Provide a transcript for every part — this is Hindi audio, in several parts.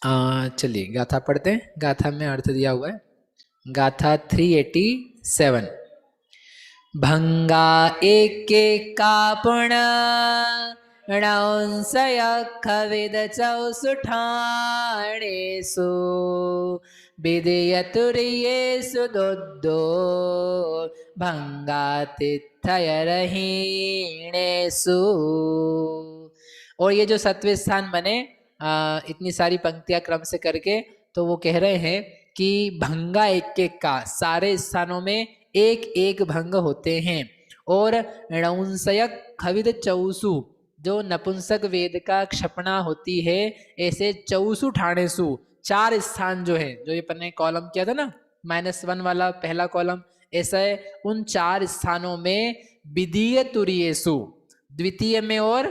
चलिए गाथा पढ़ते हैं। गाथा में अर्थ दिया हुआ है। गाथा 387। भंगा एके कापुण णंसय खविद चौसुठाणेषु विदयतुर्येषु दोद्दो भंगातिथयरहीणेषु। और ये जो सत्वे स्थान बने इतनी सारी पंक्तियां क्रम से करके, तो वो कह रहे हैं कि भंगा एक एक का, सारे स्थानों में एक एक भंग होते हैं। और णंसयक खविद चौसु, जो नपुंसक वेद का क्षपणा होती है, ऐसे चौसु ठाणेसु, 4 स्थान जो है, जो ये अपन ने कॉलम किया था ना -1 वाला पहला कॉलम, ऐसा है उन 4 स्थानों में विदीय तुरीयेसु, द्वितीय में और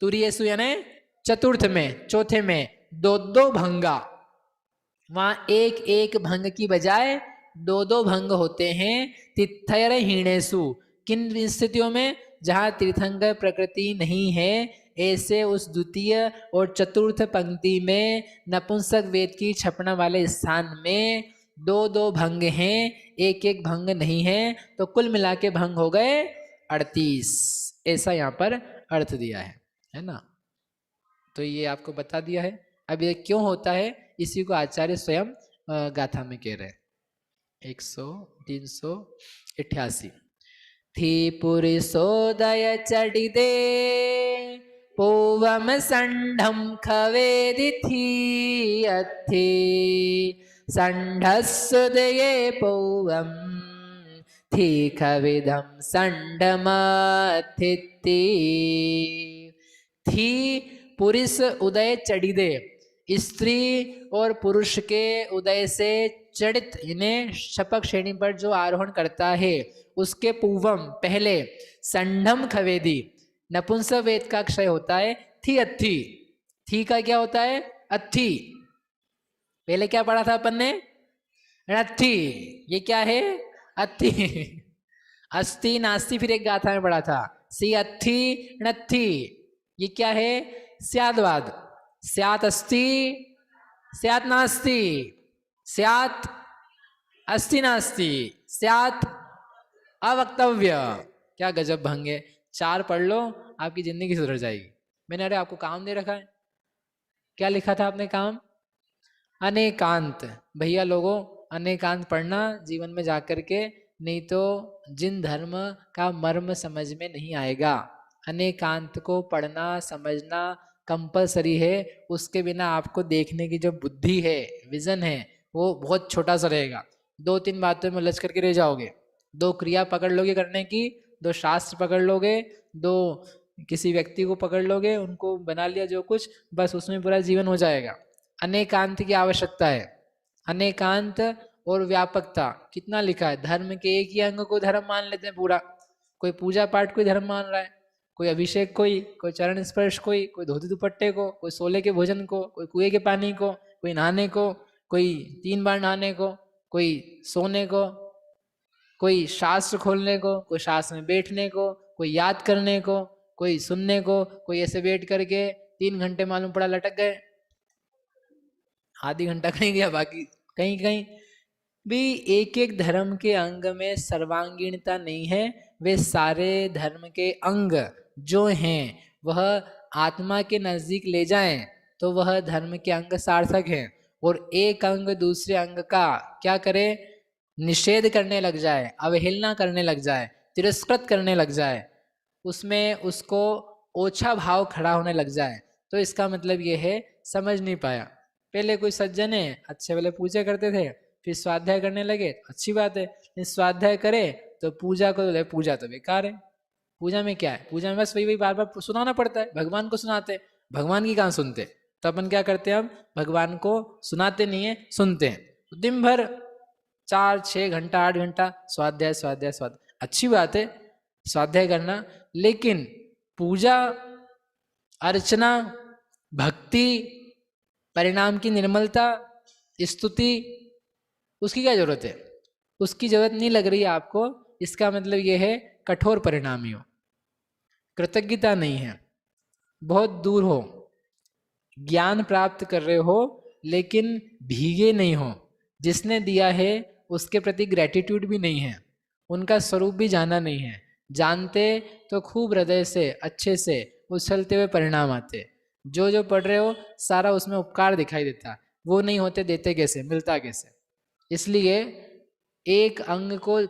तुरीयेसु यानी चतुर्थ में, चौथे में दो दो भंगा, वहां एक एक भंग की बजाय दो दो भंग होते हैं। तिथयर हीणेसु, किन स्थितियों में? जहां तीर्थंकर प्रकृति नहीं है, ऐसे उस द्वितीय और चतुर्थ पंक्ति में नपुंसक वेद की छपना वाले स्थान में दो दो भंग हैं, एक एक भंग नहीं है। तो कुल मिला के भंग हो गए 38। ऐसा यहाँ पर अर्थ दिया है ना। तो ये आपको बता दिया है। अब ये क्यों होता है, इसी को आचार्य स्वयं गाथा में कह रहे हैं। 388। थी पुरुषोदय चढ़िदे पूवम संढम खवेदि थी अथि संढसुदये पूवम थी खविदम संढमथिति। थी पुरुष उदय चढ़िदे, स्त्री और पुरुष के उदय से चढ़ित इन्हें शपक श्रेणी पर जो आरोहण करता है, उसके पूर्वम पहले संढम खवेदी, नपुंसक वेद का क्षय होता है। थी अथी, थी का क्या होता है? अथी। पहले क्या पढ़ा था अपन ने? अथी। ये क्या है? अथी। अस्ति नास्ति फिर एक गाथा में पढ़ा था, सी अथी नथी। ये क्या है? स्यादवाद। स्यात अस्ति स्यात नास्ति, स्यात अस्ति नास्ति, स्यात अवक्तव्य। क्या गजब भंग है। 4 पढ़ लो, आपकी जिंदगी सुधर जाएगी। मैंने अरे आपको काम दे रखा है, क्या लिखा था आपने काम? अनेकांत। भैया लोगों, अनेकांत पढ़ना जीवन में जाकर के, नहीं तो जिन धर्म का मर्म समझ में नहीं आएगा। अनेकांत को पढ़ना समझना कंपलसरी है। उसके बिना आपको देखने की जो बुद्धि है, विजन है, वो बहुत छोटा सा रहेगा। 2-3 बातों में उलझ करके रह जाओगे। 2 क्रिया पकड़ लोगे करने की, 2 शास्त्र पकड़ लोगे, 2 किसी व्यक्ति को पकड़ लोगे, उनको बना लिया जो कुछ, बस उसमें पूरा जीवन हो जाएगा। अनेकांत की आवश्यकता है। अनेकांत और व्यापकता कितना लिखा है। धर्म के एक ही अंग को धर्म मान लेते हैं पूरा। कोई पूजा पाठ कोई धर्म मान रहा है, कोई अभिषेक कोई चरण स्पर्श कोई धोती दुपट्टे को, कोई सोले के भोजन को, कोई कुएं के पानी को, कोई नहाने को, कोई 3 बार नहाने को, कोई सोने को, कोई शास्त्र खोलने को, कोई शास्त्र में बैठने को, कोई याद करने को, कोई सुनने को, कोई ऐसे बैठ करके 3 घंटे मालूम पड़ा लटक गए, आधी घंटा कहीं गया, बाकी कहीं कहीं भी। एक एक धर्म के अंग में सर्वांगीणता नहीं है। वे सारे धर्म के अंग जो हैं वह आत्मा के नजदीक ले जाएं तो वह धर्म के अंग सार्थक हैं। और एक अंग दूसरे अंग का क्या करे? निषेध करने लग जाए, अवहेलना करने लग जाए, तिरस्कृत करने लग जाए, उसमें उसको ओछा भाव खड़ा होने लग जाए, तो इसका मतलब ये है समझ नहीं पाया। पहले कोई सज्जन है, अच्छे वाले पूजा करते थे, फिर स्वाध्याय करने लगे, अच्छी बात है। स्वाध्याय करे तो पूजा को, पूजा तो बेकार है। पूजा में क्या है? पूजा में बस वही बार बार सुनाना पड़ता है। भगवान को सुनाते, भगवान की कहाँ सुनते? तो अपन क्या करते हैं? हम भगवान को सुनाते नहीं है, सुनते हैं। दिन भर 4-6 घंटा 8 घंटा स्वाध्याय स्वाध्याय स्वाध्याय, अच्छी बात है स्वाध्याय करना, लेकिन पूजा अर्चना, भक्ति, परिणाम की निर्मलता, स्तुति, उसकी क्या जरूरत है? उसकी जरूरत नहीं लग रही है आपको। इसका मतलब यह है कठोर परिणामी हो, कृतज्ञता नहीं है, बहुत दूर हो, ज्ञान प्राप्त कर रहे हो लेकिन भीगे नहीं हो, जिसने दिया है उसके प्रति ग्रेटिट्यूड भी नहीं है, उनका स्वरूप भी जाना नहीं है, जानते तो खूब हृदय से अच्छे से उछलते हुए परिणाम आते। जो जो पढ़ रहे हो सारा उसमें उपकार दिखाई देता, वो नहीं होते देते कैसे, मिलता कैसे। इसलिए एक अंग को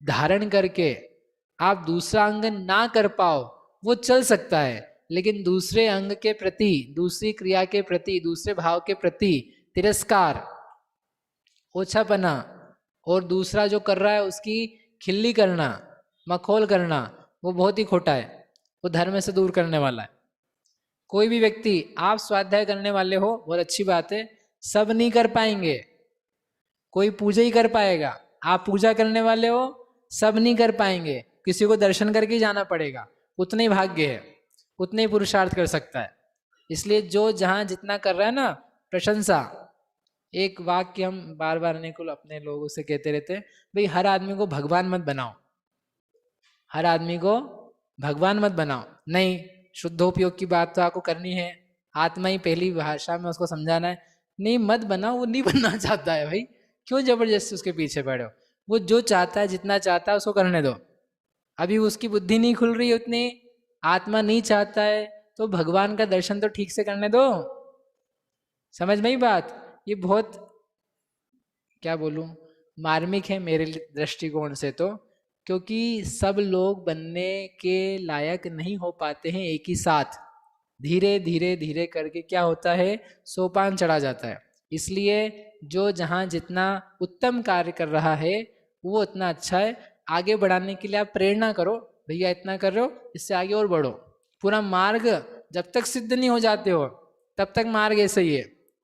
धारण करके आप दूसरा अंग ना कर पाओ वो चल सकता है, लेकिन दूसरे अंग के प्रति, दूसरी क्रिया के प्रति, दूसरे भाव के प्रति तिरस्कार, ओछापना और दूसरा जो कर रहा है उसकी खिल्ली करना, मखौल करना, वो बहुत ही खोटा है, वो धर्म से दूर करने वाला है। कोई भी व्यक्ति, आप स्वाध्याय करने वाले हो बहुत अच्छी बात है, सब नहीं कर पाएंगे, कोई पूजा ही कर पाएगा। आप पूजा करने वाले हो, सब नहीं कर पाएंगे, किसी को दर्शन करके ही जाना पड़ेगा, उतना ही भाग्य है, उतने ही पुरुषार्थ कर सकता है। इसलिए जो जहां जितना कर रहा है ना, प्रशंसा। एक वाक्य हम बार बार अपने लोगों से कहते रहते हैं, भाई हर आदमी को भगवान मत बनाओ, हर आदमी को भगवान मत बनाओ। नहीं, शुद्धोपयोग की बात तो आपको करनी है, आत्मा ही पहली भाषा में उसको समझाना है। नहीं मत बनाओ, वो नहीं बनना चाहता है भाई, क्यों जबरदस्ती उसके पीछे पड़े हो। वो जो चाहता है, जितना चाहता है उसको करने दो। अभी उसकी बुद्धि नहीं खुल रही उतनी, आत्मा नहीं चाहता है, तो भगवान का दर्शन तो ठीक से करने दो। समझ में ही बात, ये बहुत क्या बोलूं, मार्मिक है मेरे दृष्टिकोण से तो, क्योंकि सब लोग बनने के लायक नहीं हो पाते हैं एक ही साथ। धीरे धीरे धीरे करके क्या होता है, सोपान चढ़ा जाता है। इसलिए जो जहाँ जितना उत्तम कार्य कर रहा है वो उतना अच्छा है। आगे बढ़ाने के लिए आप प्रेरणा करो, भैया इतना कर रहे हो, इससे आगे और बढ़ो। पूरा मार्ग जब तक सिद्ध नहीं हो जाते हो तब तक मार्ग ऐसे ही है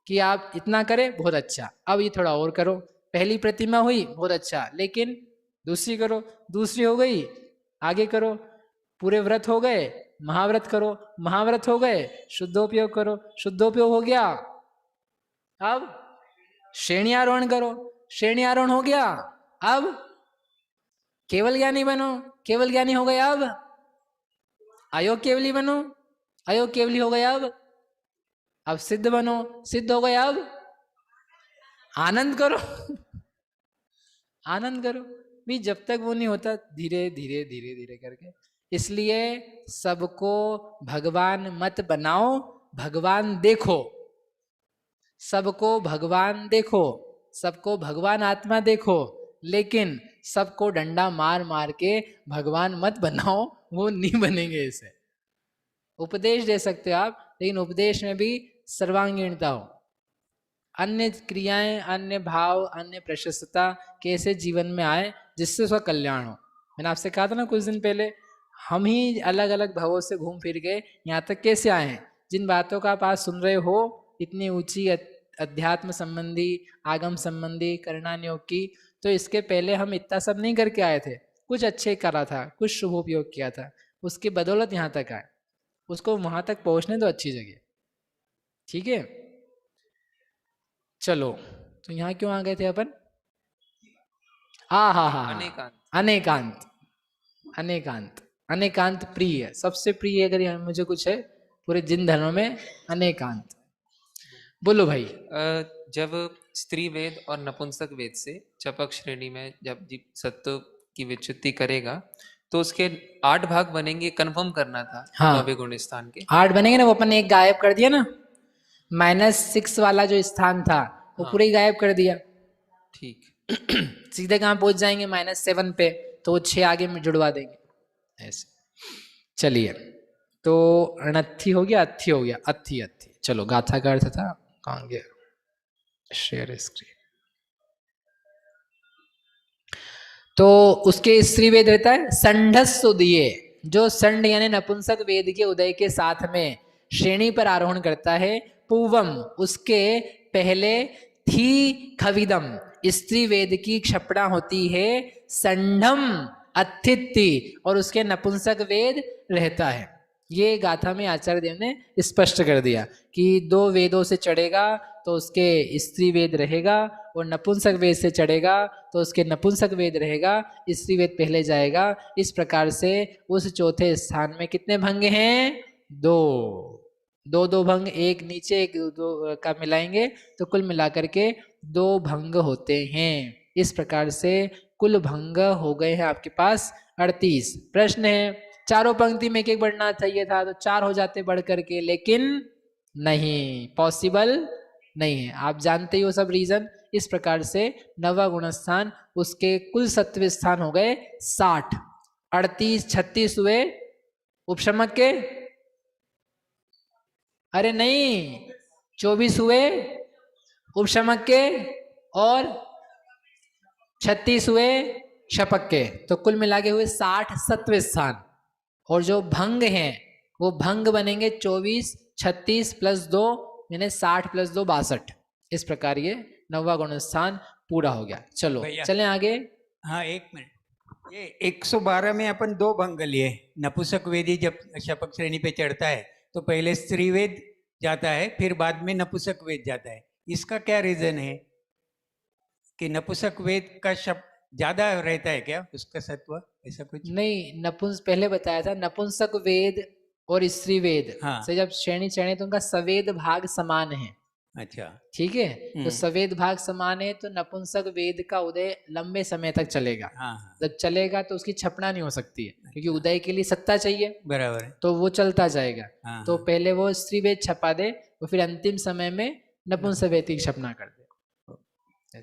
कि आप इतना करें, बहुत अच्छा, अब ये थोड़ा और करो। पहली प्रतिमा हुई, बहुत अच्छा, लेकिन दूसरी करो, दूसरी हो गई, आगे करो। पूरे व्रत हो गए, महाव्रत करो, महाव्रत हो गए, शुद्धोपयोग करो, शुद्धोपयोग हो गया, अब श्रेणी आरोहण करो, श्रेणी आरोहण हो गया, अब केवल ज्ञानी बनो, केवल ज्ञानी हो गए, अब अयोग केवली बनो, अयोग केवली हो गए, अब सिद्ध बनो, सिद्ध हो गए, अब आनंद करो आनंद करो भी। जब तक वो नहीं होता, धीरे धीरे धीरे धीरे करके। इसलिए सबको भगवान मत बनाओ, भगवान देखो, सबको भगवान देखो, सबको भगवान आत्मा देखो, लेकिन सबको डंडा मार मार के भगवान मत बनाओ, वो नहीं बनेंगे। ऐसे उपदेश दे सकते हो आप, लेकिन उपदेश में भी सर्वांगीणता हो, अन्य क्रियाएं, अन्य भाव, अन्य प्रशस्तता कैसे जीवन में आए जिससे उसका कल्याण हो। मैंने आपसे कहा था ना कुछ दिन पहले, हम ही अलग अलग भावों से घूम फिर गए यहाँ तक कैसे आए हैं। जिन बातों का आप आज सुन रहे हो, इतनी ऊंची अध्यात्म संबंधी, आगम संबंधी, करणान योग की, तो इसके पहले हम इतना सब नहीं करके आए थे। कुछ अच्छे करा था, कुछ शुभोपयोग किया था, उसकी बदौलत यहाँ तक आए। उसको वहां तक पहुंचने दो अच्छी जगह, ठीक है। चलो, तो यहाँ क्यों आ गए थे अपन? हा, अनेकांत, अनेकांत, अनेकांत, अनेकांत प्रिय है, सबसे प्रिय अगर यहाँ मुझे कुछ है पूरे जिन धर्मों में, अनेकांत। बोलो भाई। जब स्त्री वेद और नपुंसक वेद से चपक श्रेणी में जब सत्व की विच्युति करेगा तो उसके 8 भाग बनेंगे, कंफर्म करना था। हाँ, 9वें गुण स्थान के 8 बनेंगे ना, वो अपन ने एक गायब कर दिया ना, -6 वाला जो स्थान था वो पूरे ही गायब कर दिया। ठीक सीधे कहाँ पहुंच जाएंगे, -7 पे, तो वो 6 आगे में जुड़वा देंगे ऐसे। चलिए, तो अणथी हो गया, अथी हो गया, अथी अथी। चलो, गाथा का अर्थ था, कहाँ गया, शेयर स्क्रीन। तो उसके स्त्री वेद रहता है संढस उदये, जो संड यानी नपुंसक वेद के उदय के साथ में श्रेणी पर आरोहण करता है। पूवम, उसके पहले, थी खविदम, स्त्री वेद की क्षपणा होती है। संढम अथिति, और उसके नपुंसक वेद रहता है। ये गाथा में आचार्य देव ने स्पष्ट कर दिया कि 2 वेदों से चढ़ेगा तो उसके स्त्री वेद रहेगा, और नपुंसक वेद से चढ़ेगा तो उसके नपुंसक वेद रहेगा, स्त्री वेद पहले जाएगा। इस प्रकार से उस चौथे स्थान में कितने भंग हैं? 2। दो दो भंग, एक नीचे एक दो का मिलाएंगे तो कुल मिलाकर के 2 भंग होते हैं। इस प्रकार से कुल भंग हो गए हैं आपके पास 38। प्रश्न है, चारों पंक्ति में एक एक बढ़ना चाहिए था तो 4 हो जाते बढ़ करके, लेकिन नहीं, पॉसिबल नहीं है। आप जानते ही हो सब रीजन। इस प्रकार से नवा गुण स्थान उसके कुल सत्व स्थान हो गए 60। 38 36 हुए उपशमक के, अरे नहीं, 24 हुए उपशमक के और 36 हुए शपक के, तो कुल मिला के हुए 60 सत्व स्थान। और जो भंग हैं वो भंग बनेंगे 24 36 प्लस 2 यानी 60 प्लस 2 62। इस प्रकार ये नवा गुण स्थान पूरा हो गया। चलो भैया। चलें आगे। हाँ, एक मिनट। ये 112 में अपन 2 भंग लिए। नपुंसक वेदी जब शपक श्रेणी पे चढ़ता है तो पहले स्त्री वेद जाता है, फिर बाद में नपुंसक वेद जाता है। इसका क्या रीजन है कि नपुंसक वेद का शब्द ज्यादा रहता है क्या, उसका सत्व, ऐसा कुछ? नहीं, नपुंस पहले बताया था, नपुंसक वेद और स्त्री वेद हाँ। से जब श्रेणी चढ़े तो उनका सवेद भाग समान है। अच्छा। ठीक है, तो सवेद भाग समान है तो नपुंसक वेद का उदय लंबे समय तक चलेगा। हाँ हाँ, जब चलेगा तो उसकी छपना नहीं हो सकती है, क्योंकि उदय के लिए सत्ता चाहिए, बराबर है। तो वो चलता जाएगा। हाँ, तो हाँ। पहले वो स्त्री वेद छपा दे और फिर अंतिम समय में नपुंसक वेद की छपना कर दे।